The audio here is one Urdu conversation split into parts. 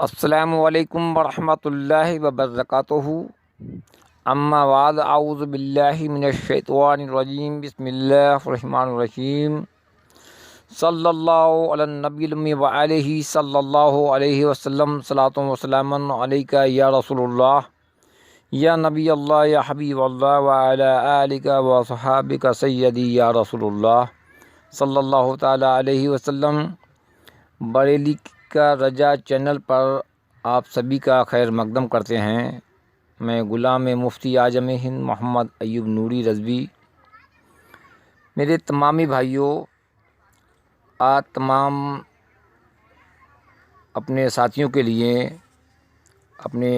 السلام علیکم ورحمۃ اللہ وبرکاتہ۔ اما بعد، اعوذ باللہ من الشیطان الرجیم، بسم اللہ الرحمن الرحیم۔ صلی اللہ علی النبی الأمی وآلہ صلی اللہ علیہ وسلم، صلاۃ و سلام علیک یا رسول اللہ، یا نبی اللہ، یا حبیب اللہ، وعلی آلک و صحابک سیدی یا رسول اللہ صلی اللہ تعالی علیہ وسلم۔ بریلی کا رجا چینل پر آپ سبھی کا خیر مقدم کرتے ہیں۔ میں غلام مفتی اعظم ہند محمد ایوب نوری رضوی۔ میرے تمامی بھائیوں، آج تمام اپنے ساتھیوں کے لیے، اپنے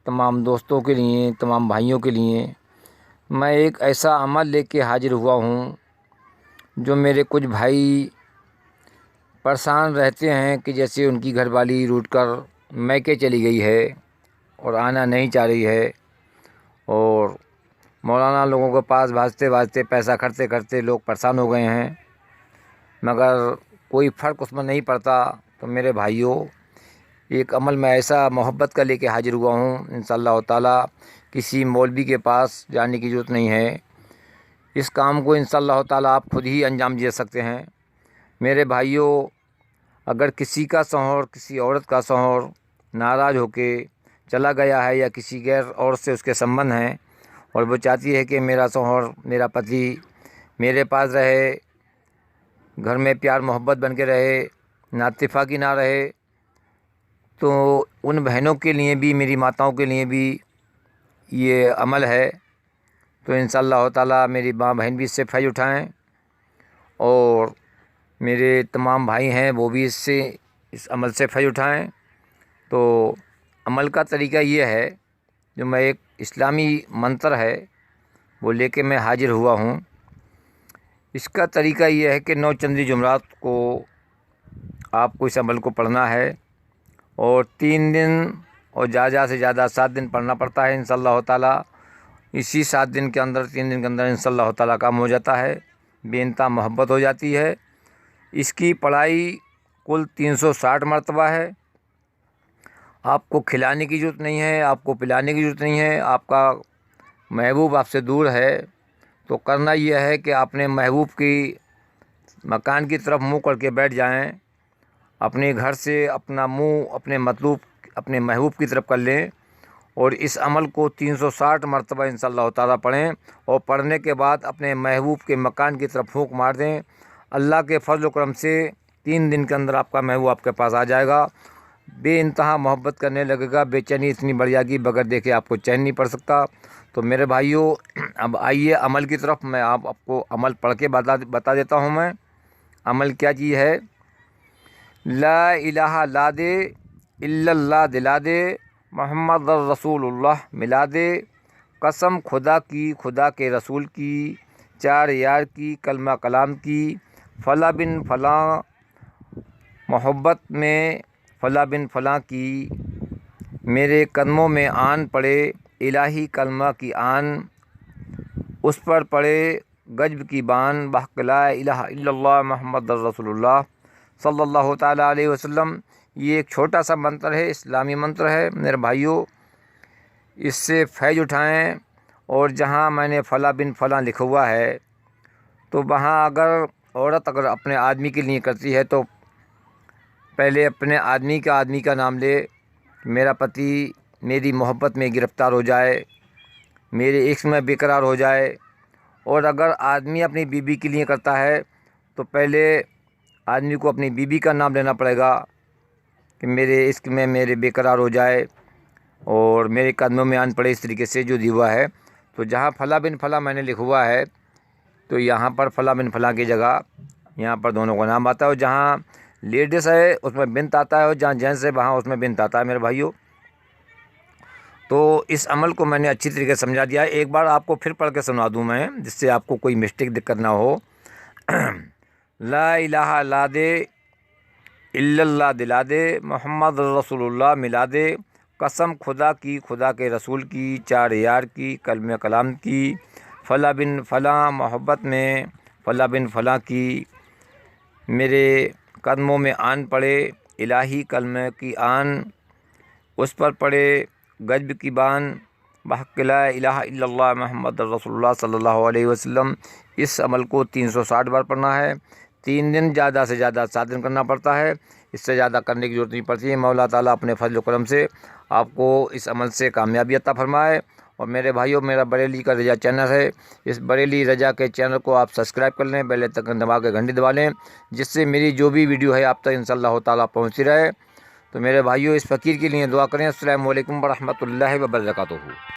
تمام دوستوں کے لیے، تمام بھائیوں کے لیے میں ایک ایسا عمل لے کے حاضر ہوا ہوں جو میرے کچھ بھائی پریشان رہتے ہیں کہ جیسے ان کی گھر والی روٹ کر میکے چلی گئی ہے اور آنا نہیں چاہ رہی ہے، اور مولانا لوگوں کے پاس بھاجتے پیسہ کرتے کرتے لوگ پریشان ہو گئے ہیں، مگر کوئی فرق اس میں نہیں پڑتا۔ تو میرے بھائیوں، ایک عمل میں ایسا محبت کا لے کے حاضر ہوا ہوں، انشاءاللہ تعالی کسی مولوی کے پاس جانے کی ضرورت نہیں ہے۔ اس کام کو انشاءاللہ تعالی آپ خود ہی انجام دے سکتے ہیں۔ میرے بھائیوں، اگر کسی کا شوہر، کسی عورت کا شوہر ناراض ہو کے چلا گیا ہے، یا کسی غیر عورت سے اس کے سمبند ہیں، اور وہ چاہتی ہے کہ میرا شوہر، میرا پتی میرے پاس رہے، گھر میں پیار محبت بن کے رہے، نااتفاقی نہ رہے، تو ان بہنوں کے لیے بھی، میری ماتاؤں کے لیے بھی یہ عمل ہے۔ تو انشاءاللہ تعالی میری ماں بہن بھی اس سے فائدہ اٹھائیں، اور میرے تمام بھائی ہیں وہ بھی اس عمل سے فائدہ اٹھائیں۔ تو عمل کا طریقہ یہ ہے، جو میں ایک اسلامی منتر ہے وہ لے کے میں حاضر ہوا ہوں۔ اس کا طریقہ یہ ہے کہ 9 چندی جمعرات کو آپ کو اس عمل کو پڑھنا ہے، اور 3 دن اور زیادہ سے زیادہ 7 دن پڑھنا پڑتا ہے انشاءاللہ تعالی۔ اسی 7 دن کے اندر، 3 دن کے اندر انشاءاللہ تعالی کام ہو جاتا ہے، بے انتہا محبت ہو جاتی ہے۔ اس کی پڑھائی کل 360 مرتبہ ہے۔ آپ کو کھلانے کی ضرورت نہیں ہے، آپ کو پلانے کی ضرورت نہیں ہے۔ آپ کا محبوب آپ سے دور ہے، تو کرنا یہ ہے کہ اپنے محبوب کی مکان کی طرف منہ کر کے بیٹھ جائیں، اپنے گھر سے اپنا منہ اپنے محبوب کی طرف کر لیں، اور اس عمل کو 360 مرتبہ انشاءاللہ تعالی پڑھیں، اور پڑھنے کے بعد اپنے محبوب کے مکان کی طرف پھونک مار دیں۔ اللہ کے فضل و کرم سے 3 دن کے اندر آپ کا محبوب آپ کے پاس آ جائے گا، بے انتہا محبت کرنے لگے گا، بے چینی اتنی بڑھ جائے گی، بغیر دیکھے آپ کو چین نہیں پڑ سکتا۔ تو میرے بھائیوں، اب آئیے عمل کی طرف۔ میں آپ کو عمل پڑھ کے بتا دیتا ہوں۔ میں عمل کیا چیز ہے؟ لا الہ لا دے، الا اللہ دلا دے، محمد رسول اللہ ملا دے، قسم خدا کی، خدا کے رسول کی، 4 یار کی، کلمہ کلام کی، فلاں بن فلاں محبت میں، فلاں بن فلاں کی، میرے قدموں میں آن پڑے الہی کلمہ کی آن، اس پر پڑے گجب کی بان، بحق لا الہ الا اللہ محمد رسول اللہ صلی اللہ تعالی علیہ وسلم۔ یہ ایک چھوٹا سا منتر ہے، اسلامی منتر ہے میرے بھائیوں، اس سے فیض اٹھائیں۔ اور جہاں میں نے فلاں بن فلاں لکھا ہوا ہے، تو وہاں اگر عورت اپنے آدمی کے لیے کرتی ہے، تو پہلے اپنے آدمی کا نام لے، میرا پتی میری محبت میں گرفتار ہو جائے، میرے عشق میں بےقرار ہو جائے۔ اور اگر آدمی اپنی بیوی کے لیے کرتا ہے، تو پہلے آدمی کو اپنی بیوی کا نام لینا پڑے گا کہ میرے عشق میں میرے بےقرار ہو جائے اور میرے قدموں میں آن پڑے، اس طریقے سے جو دیا ہوا ہے۔ تو جہاں فلاں بن فلاں میں نے لکھا ہوا ہے، تو یہاں پر فلاں بن فلاں کی جگہ یہاں پر دونوں کا نام آتا ہے، اور جہاں لیڈیز ہے اس میں بنت آتا ہے، اور جہاں جینس ہے وہاں اس میں بنت آتا ہے میرے بھائیوں۔ تو اس عمل کو میں نے اچھی طریقے سے سمجھا دیا ہے، ایک بار آپ کو پھر پڑھ کے سنا دوں میں، جس سے آپ کو کوئی مسٹیک دقت نہ ہو۔ لا الہ لا دے، الا اللہ دلا دے، محمد رسول اللہ ملا دے، قسم خدا کی، خدا کے رسول کی، 4 یار کی، کلمہ کلام کی، فلاں بن فلاں محبت میں، فلاں بن فلاں کی، میرے قدموں میں آن پڑے الہی کلمہ کی آن، اس پر پڑھے غیب کی بان بحق لا الہ الا اللہ محمد رسول اللہ صلی اللہ علیہ وسلم، اس عمل کو 360 بار پڑھنا ہے۔ 3 دن، زیادہ سے زیادہ 7 دن کرنا پڑتا ہے، اس سے زیادہ کرنے کی ضرورت نہیں پڑتی ہے۔ مولا تعالیٰ اپنے فضل و کرم سے آپ کو اس عمل سے کامیابی عطا فرمائے۔ اور میرے بھائیوں، میرا بریلی کا رجا چینل ہے، اس بریلی رجا کے چینل کو آپ سبسکرائب کر لیں، بیل آئیکن دبا کے گھنٹی دبا لیں، جس سے میری جو بھی ویڈیو ہے آپ تک انشاءاللہ تعالیٰ پہنچتی رہے۔ تو میرے بھائیوں، اس فقیر کے لیے دعا کریں۔ السلام علیکم ورحمۃ اللہ وبرکاتہ۔